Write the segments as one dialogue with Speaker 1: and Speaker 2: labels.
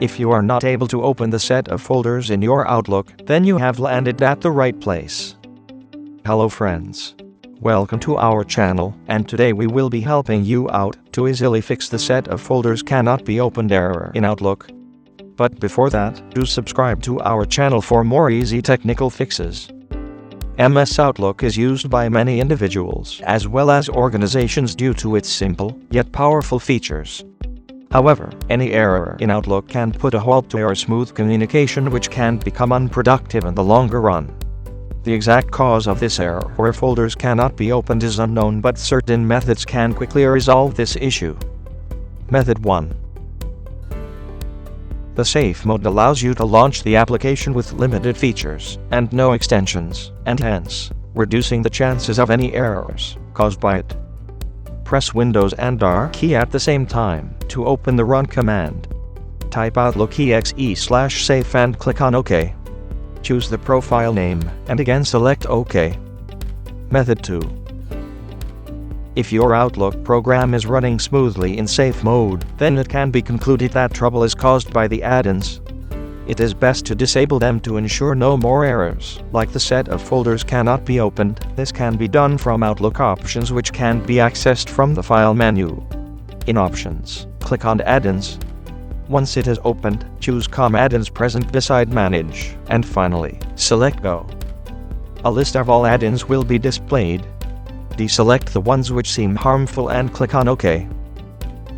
Speaker 1: If you are not able to open the set of folders in your Outlook, then you have landed at the right place. Hello friends. Welcome to our channel, and today we will be helping you out to easily fix the set of folders cannot be opened error in Outlook. But before that, do subscribe to our channel for more easy technical fixes. MS Outlook is used by many individuals as well as organizations due to its simple, yet powerful features. However, any error in Outlook can put a halt to your smooth communication, which can become unproductive in the longer run. The exact cause of this error where folders cannot be opened is unknown, but certain methods can quickly resolve this issue. Method 1. The safe mode allows you to launch the application with limited features and no extensions, and hence, reducing the chances of any errors caused by it. Press Windows and R key at the same time to open the Run command. Type Outlook.exe/safe and click on OK. Choose the profile name and again select OK. Method 2. If your Outlook program is running smoothly in safe mode, then it can be concluded that trouble is caused by the add-ins. It is best to disable them to ensure no more errors, like the set of folders cannot be opened. This can be done from Outlook Options, which can be accessed from the File menu. In Options, click on Addins. Once it is opened, choose Addins present beside Manage, and finally, select Go. A list of all add-ins will be displayed. Deselect the ones which seem harmful and click on OK.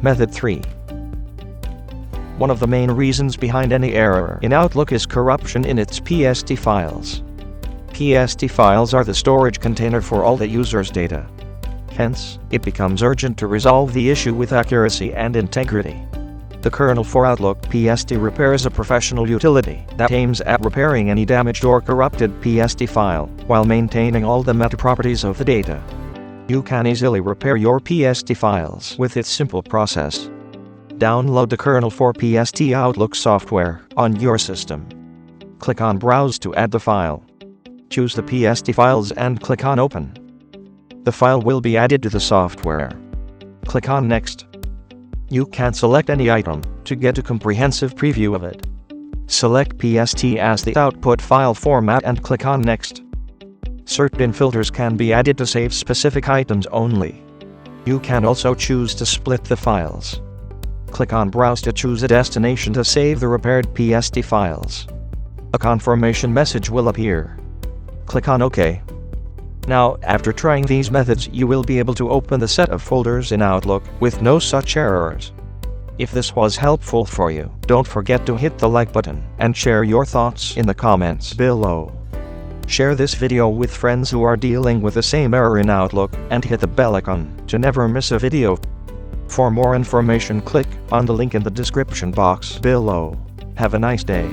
Speaker 1: Method 3. One of the main reasons behind any error in Outlook is corruption in its PST files. PST files are the storage container for all the user's data. Hence, it becomes urgent to resolve the issue with accuracy and integrity. The kernel for Outlook PST Repair is a professional utility that aims at repairing any damaged or corrupted PST file while maintaining all the meta properties of the data. You can easily repair your PST files with its simple process. Download the kernel for PST Outlook software on your system. Click on Browse to add the file. Choose the PST files and click on Open. The file will be added to the software. Click on Next. You can select any item to get a comprehensive preview of it. Select PST as the output file format and click on Next. Certain filters can be added to save specific items only. You can also choose to split the files. Click on Browse to choose a destination to save the repaired PST files. A confirmation message will appear. Click on OK. Now, after trying these methods, you will be able to open the set of folders in Outlook with no such errors. If this was helpful for you, don't forget to hit the like button and share your thoughts in the comments below. Share this video with friends who are dealing with the same error in Outlook, and hit the bell icon to never miss a video. For more information, click on the link in the description box below. Have a nice day.